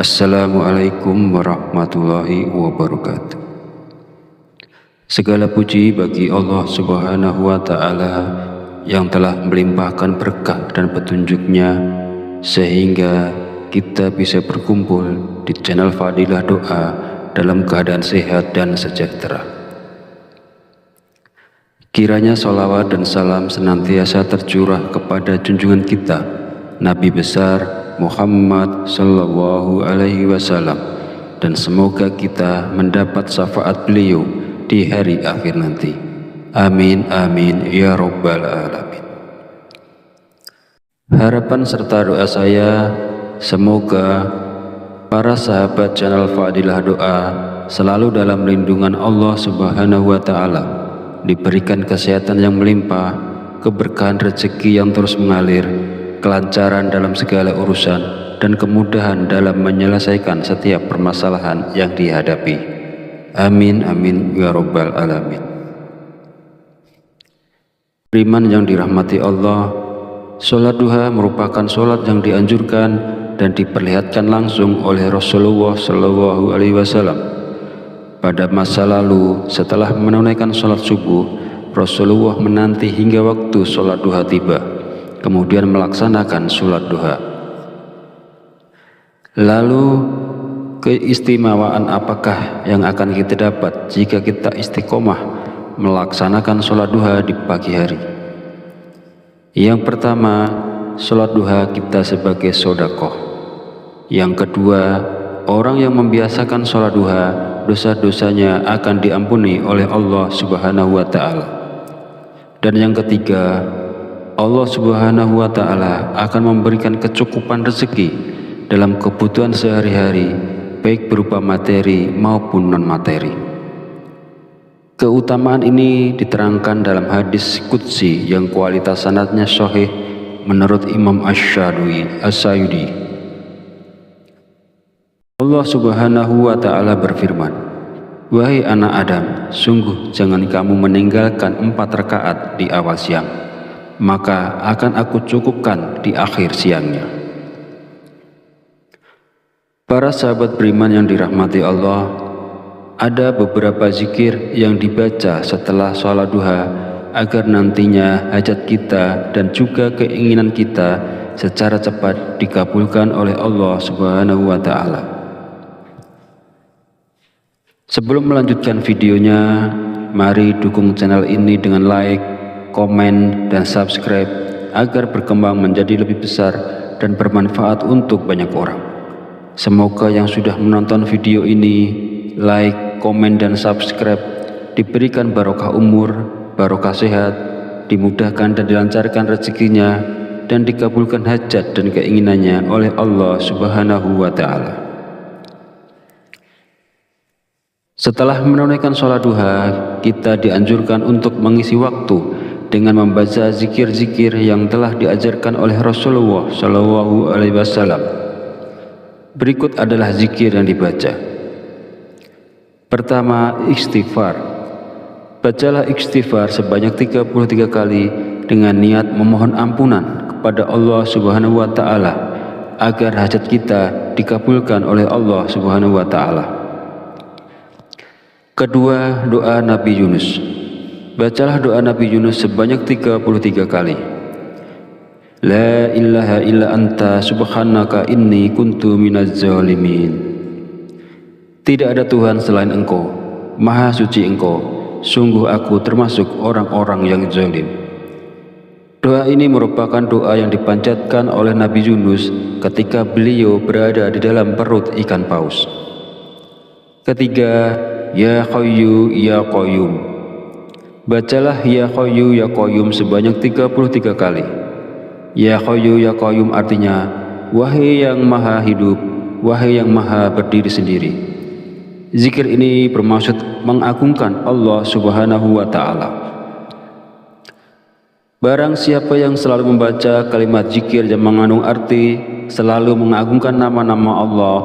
Assalamualaikum warahmatullahi wabarakatuh. Segala puji bagi Allah Subhanahu wa Ta'ala yang telah melimpahkan berkah dan petunjuknya sehingga kita bisa berkumpul di channel Fadilah Doa dalam keadaan sehat dan sejahtera. Kiranya sholawat dan salam senantiasa tercurah kepada junjungan kita Nabi besar Muhammad Sallallahu Alaihi Wasallam, dan semoga kita mendapat syafaat beliau di hari akhir nanti. Amin amin ya rabbal alamin. Harapan serta doa saya, semoga para sahabat channel Fadilah Doa selalu dalam lindungan Allah Subhanahu wa Ta'ala, diberikan kesehatan yang melimpah, keberkahan rezeki yang terus mengalir, kelancaran dalam segala urusan, dan kemudahan dalam menyelesaikan setiap permasalahan yang dihadapi. Amin amin ya rabbal alamin. Beriman yang dirahmati Allah, sholat duha merupakan sholat yang dianjurkan dan diperlihatkan langsung oleh Rasulullah Shallallahu Alaihi Wasallam. Pada masa lalu, setelah menunaikan sholat subuh, Rasulullah menanti hingga waktu sholat duha tiba, kemudian melaksanakan sholat duha. Lalu, keistimewaan apakah yang akan kita dapat jika kita istiqomah melaksanakan sholat duha di pagi hari? Yang pertama, sholat duha kita sebagai sodakoh. Yang kedua, orang yang membiasakan sholat duha, dosa-dosanya akan diampuni oleh Allah Subhanahu wa Ta'ala. Dan yang ketiga, Allah Subhanahu wa Ta'ala akan memberikan kecukupan rezeki dalam kebutuhan sehari-hari, baik berupa materi maupun non-materi. Keutamaan ini diterangkan dalam hadis qudsi yang kualitas sanadnya sahih menurut Imam Asy-Syayudi. Allah Subhanahu wa Ta'ala berfirman, "Wahai anak Adam, sungguh jangan kamu meninggalkan 4 rakaat di awal siang, maka akan aku cukupkan di akhir siangnya." Para sahabat beriman yang dirahmati Allah, ada beberapa zikir yang dibaca setelah sholat duha agar nantinya hajat kita dan juga keinginan kita secara cepat dikabulkan oleh Allah Subhanahu wa Ta'ala. Sebelum melanjutkan videonya, mari dukung channel ini dengan like, komen, dan subscribe agar berkembang menjadi lebih besar dan bermanfaat untuk banyak orang. Semoga yang sudah menonton video ini, like, komen, dan subscribe diberikan barokah umur, barokah sehat, dimudahkan dan dilancarkan rezekinya, dan dikabulkan hajat dan keinginannya oleh Allah Subhanahu wa Ta'ala. Setelah menunaikan sholat duha, kita dianjurkan untuk mengisi waktu dengan membaca zikir-zikir yang telah diajarkan oleh Rasulullah Shallallahu Alaihi Wasallam. Berikut adalah zikir yang dibaca. Pertama, istighfar. Bacalah istighfar sebanyak 33 kali dengan niat memohon ampunan kepada Allah Subhanahu wa Ta'ala agar hajat kita dikabulkan oleh Allah Subhanahu wa Ta'ala. Kedua, doa Nabi Yunus. Bacalah doa Nabi Yunus sebanyak 33 kali. La ilaha illa anta subhanaka inni kuntu minaz zalimin. Tidak ada Tuhan selain Engkau, Maha Suci Engkau, sungguh aku termasuk orang-orang yang zalim. Doa ini merupakan doa yang dipanjatkan oleh Nabi Yunus ketika beliau berada di dalam perut ikan paus. Ketiga, Ya Hayyu Ya Qayyum. Bacalah Ya Hayyu Ya Qayyum sebanyak 33 kali. Ya Hayyu Ya Qayyum artinya, wahai yang maha hidup, wahai yang maha berdiri sendiri. Zikir ini bermaksud mengagungkan Allah Subhanahu wa Ta'ala. Barang siapa yang selalu membaca kalimat zikir yang mengandung arti selalu mengagungkan nama-nama Allah,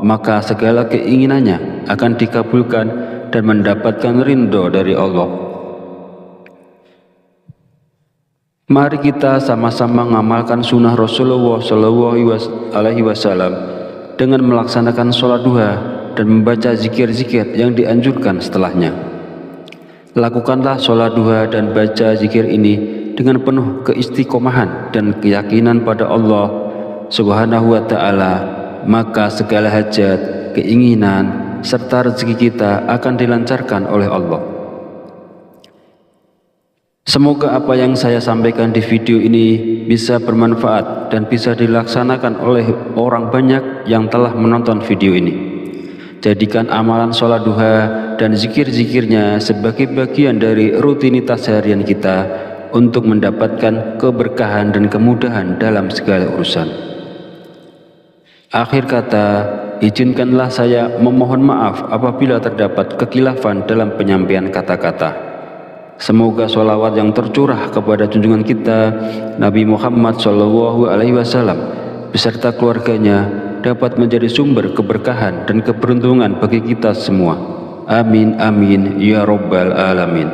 maka segala keinginannya akan dikabulkan dan mendapatkan ridho dari Allah. Mari kita sama-sama mengamalkan sunnah Rasulullah Shallallahu Alaihi Wasallam dengan melaksanakan sholat duha dan membaca zikir-zikir yang dianjurkan setelahnya. Lakukanlah sholat duha dan baca zikir ini dengan penuh keistiqomahan dan keyakinan pada Allah Subhanahu wa Ta'ala, maka segala hajat, keinginan, serta rezeki kita akan dilancarkan oleh Allah. Semoga apa yang saya sampaikan di video ini bisa bermanfaat dan bisa dilaksanakan oleh orang banyak yang telah menonton video ini. Jadikan amalan sholat duha dan zikir-zikirnya sebagai bagian dari rutinitas harian kita untuk mendapatkan keberkahan dan kemudahan dalam segala urusan. Akhir kata, izinkanlah saya memohon maaf apabila terdapat kekhilafan dalam penyampaian kata-kata. Semoga sholawat yang tercurah kepada junjungan kita Nabi Muhammad SAW beserta keluarganya dapat menjadi sumber keberkahan dan keberuntungan bagi kita semua. Amin amin ya rabbal alamin.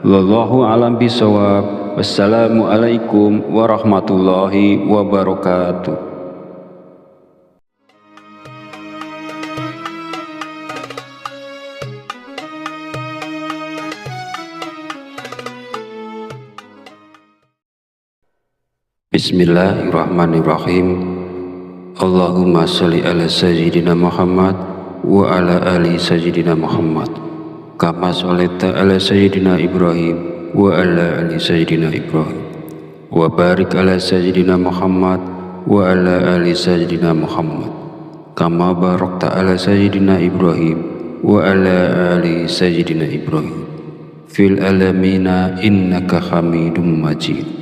Wallahu a'lam bishawab. Wassalamualaikum warahmatullahi wabarakatuh. Bismillahirrahmanirrahim. Allahumma sholli ala sayyidina Muhammad wa ala ali sayyidina Muhammad kama sholaita ala sayyidina Ibrahim wa ala ali sayyidina Ibrahim wa barik ala sayyidina Muhammad wa ala ali sayyidina Muhammad kama barakta ala sayyidina Ibrahim wa ala ali sayyidina Ibrahim fil alamina innaka hamidum majid.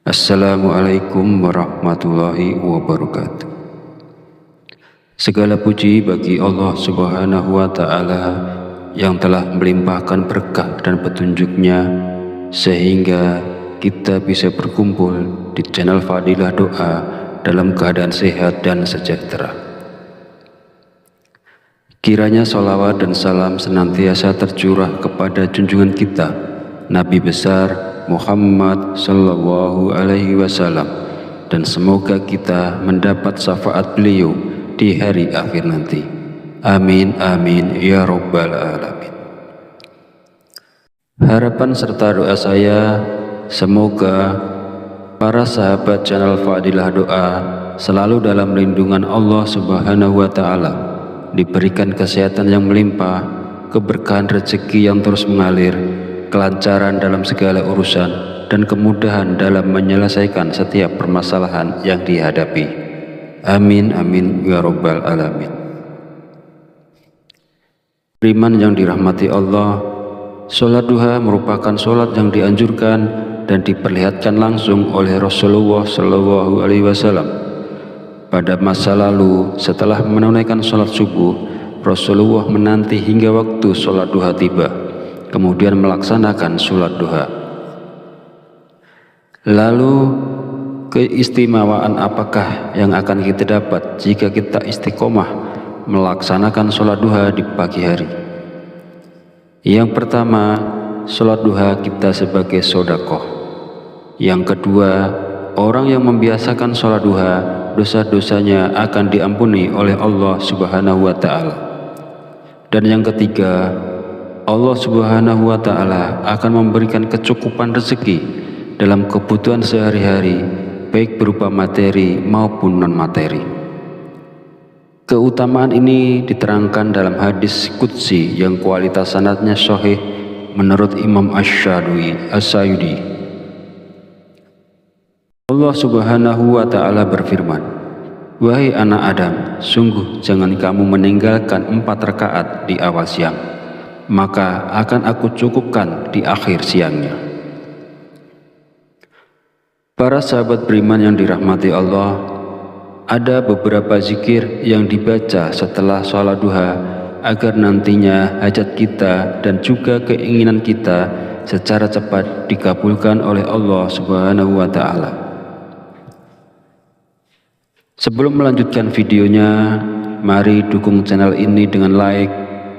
Assalamualaikum warahmatullahi wabarakatuh. Segala puji bagi Allah Subhanahu wa Ta'ala yang telah melimpahkan berkah dan petunjuknya sehingga kita bisa berkumpul di channel Fadilah Doa dalam keadaan sehat dan sejahtera. Kiranya sholawat dan salam senantiasa tercurah kepada junjungan kita Nabi besar Muhammad sallallahu alaihi wasallam, dan semoga kita mendapat syafaat beliau di hari akhir nanti. Amin amin ya rabbal alamin. Harapan serta doa saya, semoga para sahabat channel Fadilah Doa selalu dalam lindungan Allah Subhanahu wa Ta'ala, diberikan kesehatan yang melimpah, keberkahan rezeki yang terus mengalir, kelancaran dalam segala urusan, dan kemudahan dalam menyelesaikan setiap permasalahan yang dihadapi. Amin amin ya rabbal alamin. Beriman yang dirahmati Allah, sholat duha merupakan sholat yang dianjurkan dan diperlihatkan langsung oleh Rasulullah SAW. Pada masa lalu, setelah menunaikan sholat subuh, Rasulullah menanti hingga waktu sholat duha tiba, kemudian melaksanakan sholat duha. Lalu keistimewaan apakah yang akan kita dapat jika kita istiqomah melaksanakan sholat duha di pagi hari? Yang pertama, sholat duha kita sebagai sedekah. Yang kedua, orang yang membiasakan sholat duha, dosa-dosanya akan diampuni oleh Allah Subhanahu wa Ta'ala. Dan yang ketiga, Allah Subhanahu wa Ta'ala akan memberikan kecukupan rezeki dalam kebutuhan sehari-hari, baik berupa materi maupun non-materi. Keutamaan ini diterangkan dalam hadis qudsi yang kualitas sanadnya sahih menurut Imam Asy-Syadili. Allah Subhanahu wa Ta'ala berfirman, "Wahai anak Adam, sungguh jangan kamu meninggalkan 4 rakaat di awal siang, maka akan aku cukupkan di akhir siangnya." Para sahabat beriman yang dirahmati Allah, ada beberapa zikir yang dibaca setelah sholat duha agar nantinya hajat kita dan juga keinginan kita secara cepat dikabulkan oleh Allah Subhanahu wa Ta'ala. Sebelum melanjutkan videonya, mari dukung channel ini dengan like,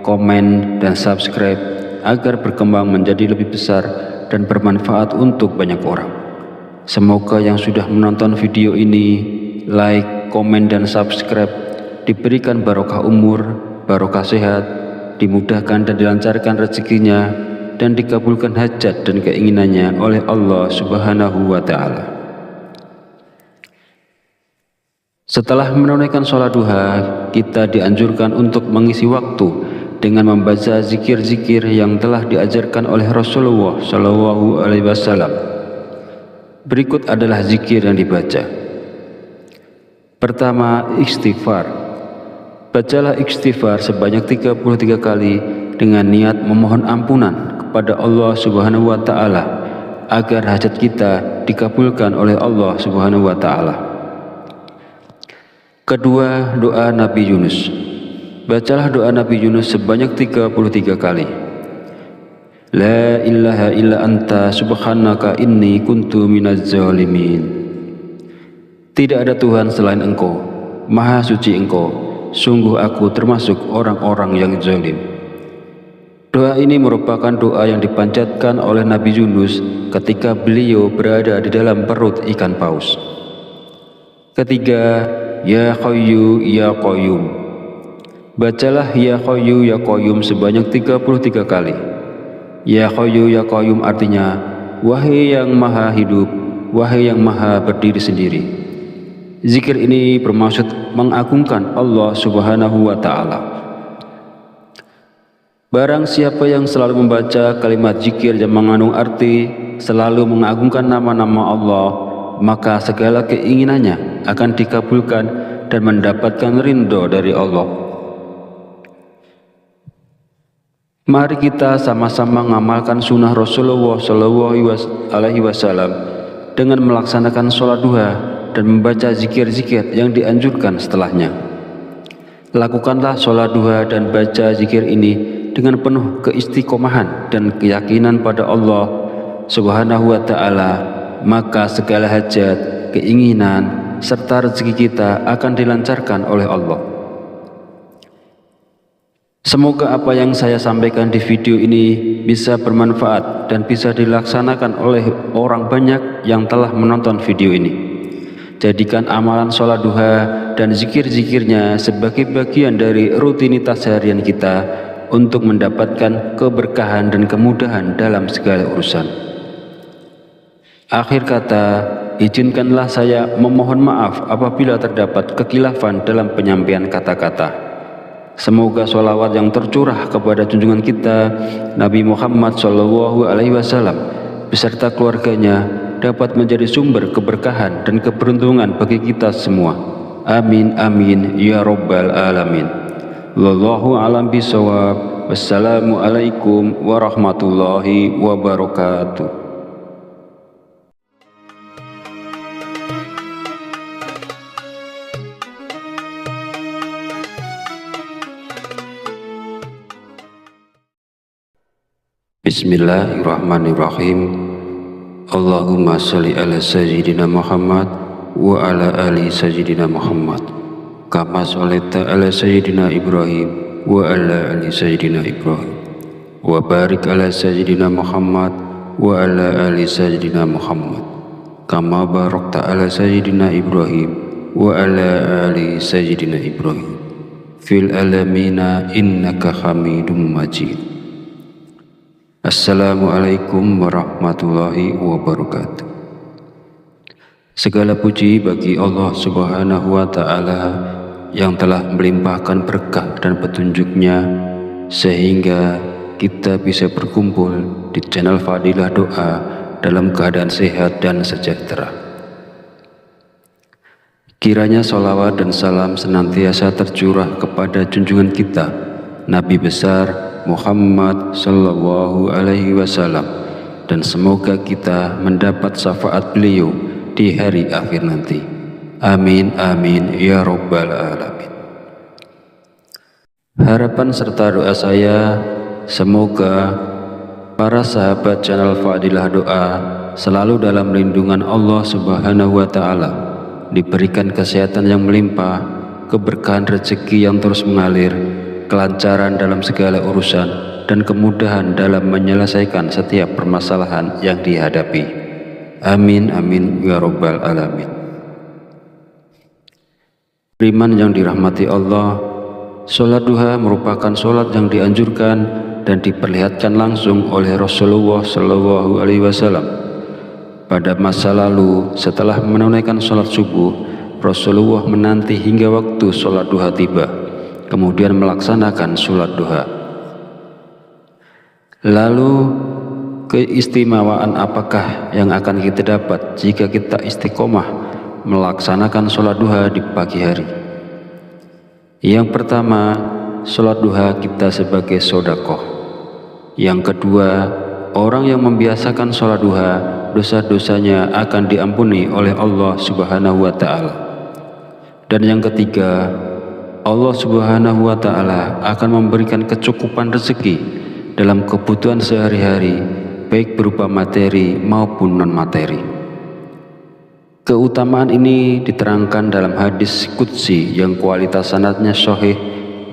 komen, dan subscribe agar berkembang menjadi lebih besar dan bermanfaat untuk banyak orang. Semoga yang sudah menonton video ini, like, komen, dan subscribe diberikan barokah umur, barokah sehat, dimudahkan dan dilancarkan rezekinya, dan dikabulkan hajat dan keinginannya oleh Allah Subhanahu wa Ta'ala. Setelah menunaikan sholat duha, kita dianjurkan untuk mengisi waktu dengan membaca zikir-zikir yang telah diajarkan oleh Rasulullah Shallallahu Alaihi Wasallam. Berikut adalah zikir yang dibaca. Pertama, istighfar. Bacalah istighfar sebanyak 33 kali dengan niat memohon ampunan kepada Allah Subhanahu wa Ta'ala agar hajat kita dikabulkan oleh Allah Subhanahu wa Ta'ala. Kedua, doa Nabi Yunus. Bacalah doa Nabi Yunus sebanyak 33 kali. La ilaha illa anta subhanaka inni kuntu minaz zalimin. Tidak ada Tuhan selain Engkau, Maha suci Engkau, sungguh aku termasuk orang-orang yang zalim. Doa ini merupakan doa yang dipanjatkan oleh Nabi Yunus ketika beliau berada di dalam perut ikan paus. Ketiga, Ya Hayyu Ya Qayyum. Bacalah Ya Hayyu Ya Qayyum sebanyak 33 kali. Ya Hayyu Ya Qayyum artinya, wahai yang maha hidup, wahai yang maha berdiri sendiri. Zikir ini bermaksud mengagungkan Allah Subhanahu wa Ta'ala. Barang siapa yang selalu membaca kalimat zikir yang mengandung arti selalu mengagungkan nama-nama Allah, maka segala keinginannya akan dikabulkan dan mendapatkan ridho dari Allah. Mari kita sama-sama mengamalkan sunnah Rasulullah Shallallahu Alaihi Wasallam dengan melaksanakan sholat duha dan membaca zikir-zikir yang dianjurkan setelahnya. Lakukanlah sholat duha dan baca zikir ini dengan penuh keistiqomahan dan keyakinan pada Allah Subhanahu wa Ta'ala, maka segala hajat, keinginan, serta rezeki kita akan dilancarkan oleh Allah. Semoga apa yang saya sampaikan di video ini bisa bermanfaat dan bisa dilaksanakan oleh orang banyak yang telah menonton video ini. Jadikan amalan sholat duha dan zikir-zikirnya sebagai bagian dari rutinitas harian kita untuk mendapatkan keberkahan dan kemudahan dalam segala urusan. Akhir kata, izinkanlah saya memohon maaf apabila terdapat kekhilafan dalam penyampaian kata-kata. Semoga sholawat yang tercurah kepada junjungan kita Nabi Muhammad Shallallahu Alaihi Wasallam beserta keluarganya dapat menjadi sumber keberkahan dan keberuntungan bagi kita semua. Amin amin ya rabbal alamin. Wallahu a'lam bishawab. Wassalamualaikum warahmatullahi wabarakatuh. Bismillahirrahmanirrahim. Allahumma sholli ala sayyidina Muhammad wa ala ali sayyidina Muhammad kama sholaita ala sayyidina Ibrahim wa ala ali sayyidina Ibrahim wa barik ala sayyidina Muhammad wa ala ali sayyidina Muhammad kama barakta ala sayyidina Ibrahim wa ala ali sayyidina Ibrahim fil alamina innaka Hamidum Majid. Assalamualaikum warahmatullahi wabarakatuh. Segala puji bagi Allah Subhanahu wa Ta'ala yang telah melimpahkan berkah dan petunjuknya sehingga kita bisa berkumpul di channel Fadilah Doa dalam keadaan sehat dan sejahtera. Kiranya sholawat dan salam senantiasa tercurah kepada junjungan kita Nabi besar Muhammad Sallallahu Alaihi Wasallam, dan semoga kita mendapat syafaat beliau di hari akhir nanti. Amin amin ya rabbal alamin. Harapan serta doa saya, semoga para sahabat channel Fadilah Doa selalu dalam lindungan Allah Subhanahu wa Ta'ala, diberikan kesehatan yang melimpah, keberkahan rezeki yang terus mengalir, kelancaran dalam segala urusan, dan kemudahan dalam menyelesaikan setiap permasalahan yang dihadapi. Amin amin ya rabbal alamin. Beriman yang dirahmati Allah, Sholat duha merupakan sholat yang dianjurkan dan diperlihatkan langsung oleh Rasulullah Shallallahu Alaihi Wasallam. Pada masa lalu, setelah menunaikan sholat subuh, Rasulullah menanti hingga waktu sholat duha tiba, kemudian melaksanakan sholat duha. Lalu, keistimewaan apakah yang akan kita dapat jika kita istiqomah melaksanakan sholat duha di pagi hari? Yang pertama, sholat duha kita sebagai sodakoh. Yang kedua, orang yang membiasakan sholat duha, dosa-dosanya akan diampuni oleh Allah Subhanahu wa Ta'ala. Dan yang ketiga, Allah Subhanahu wa Ta'ala akan memberikan kecukupan rezeki dalam kebutuhan sehari-hari, baik berupa materi maupun non-materi. Keutamaan ini diterangkan dalam hadis qudsi yang kualitas sanadnya sahih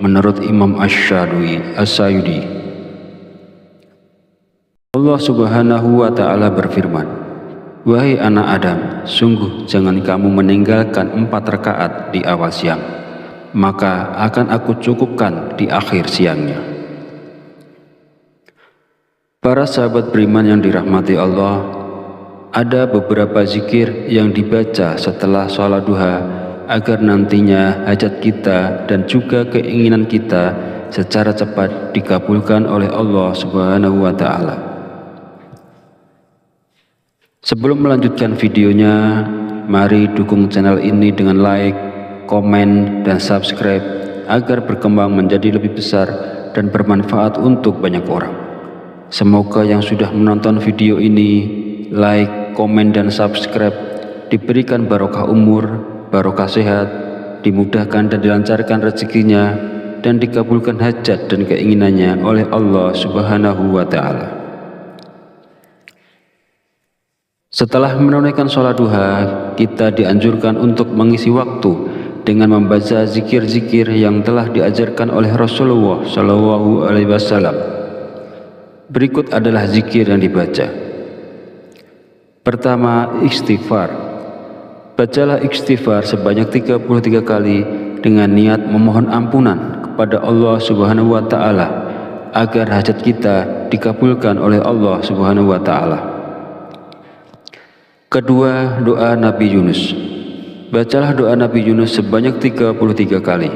menurut Imam Asy-Syayudi. Allah Subhanahu wa Ta'ala berfirman, "Wahai anak Adam, sungguh jangan kamu meninggalkan 4 rakaat di awal siang, maka akan aku cukupkan di akhir siangnya." Para sahabat beriman yang dirahmati Allah, ada beberapa zikir yang dibaca setelah sholat duha agar nantinya hajat kita dan juga keinginan kita secara cepat dikabulkan oleh Allah Subhanahu wa Ta'ala. Sebelum melanjutkan videonya, mari dukung channel ini dengan like, komen, dan subscribe agar berkembang menjadi lebih besar dan bermanfaat untuk banyak orang. Semoga yang sudah menonton video ini, like, komen, dan subscribe diberikan barokah umur, barokah sehat, dimudahkan dan dilancarkan rezekinya, dan dikabulkan hajat dan keinginannya oleh Allah Subhanahu wa Ta'ala. Setelah menunaikan sholat duha, kita dianjurkan untuk mengisi waktu dengan membaca zikir-zikir yang telah diajarkan oleh Rasulullah Shallallahu Alaihi Wasallam. Berikut adalah zikir yang dibaca. Pertama, istighfar. Bacalah istighfar sebanyak 33 kali dengan niat memohon ampunan kepada Allah Subhanahu wa Ta'ala agar hajat kita dikabulkan oleh Allah Subhanahu wa Ta'ala. Kedua, doa Nabi Yunus. Bacalah doa Nabi Yunus sebanyak 33 kali.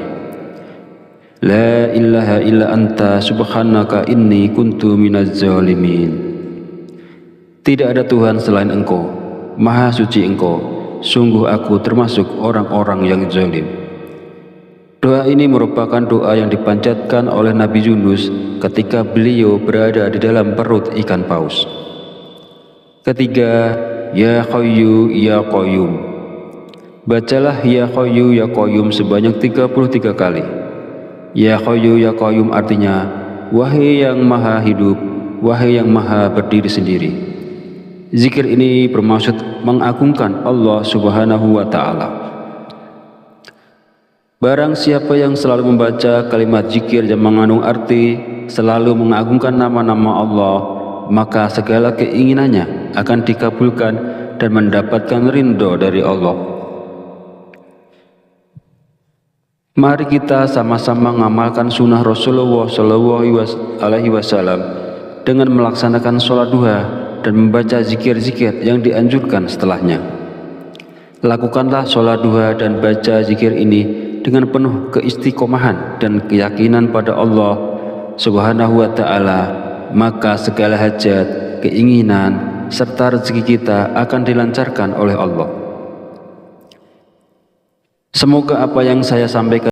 La ilaha illa anta subhanaka inni kuntu minaz zalimin. Tidak ada Tuhan selain Engkau, Maha Suci Engkau, sungguh aku termasuk orang-orang yang zalim. Doa ini merupakan doa yang dipanjatkan oleh Nabi Yunus ketika beliau berada di dalam perut ikan paus. Ketiga, Ya Hayyu Ya Qayyum. Bacalah Ya Hayyu Ya Qayyum sebanyak 33 kali. Ya Hayyu Ya Qayyum artinya, wahai yang maha hidup, wahai yang maha berdiri sendiri. Zikir ini bermaksud mengagungkan Allah Subhanahu wa Ta'ala. Barang siapa yang selalu membaca kalimat zikir yang mengandung arti selalu mengagungkan nama-nama Allah, maka segala keinginannya akan dikabulkan dan mendapatkan ridho dari Allah. Mari kita sama-sama mengamalkan sunnah Rasulullah Shallallahu Alaihi Wasallam dengan melaksanakan sholat duha dan membaca zikir-zikir yang dianjurkan setelahnya. Lakukanlah sholat duha dan baca zikir ini dengan penuh keistiqomahan dan keyakinan pada Allah Subhanahu wa Ta'ala, maka segala hajat, keinginan, serta rezeki kita akan dilancarkan oleh Allah. Semoga apa yang saya sampaikan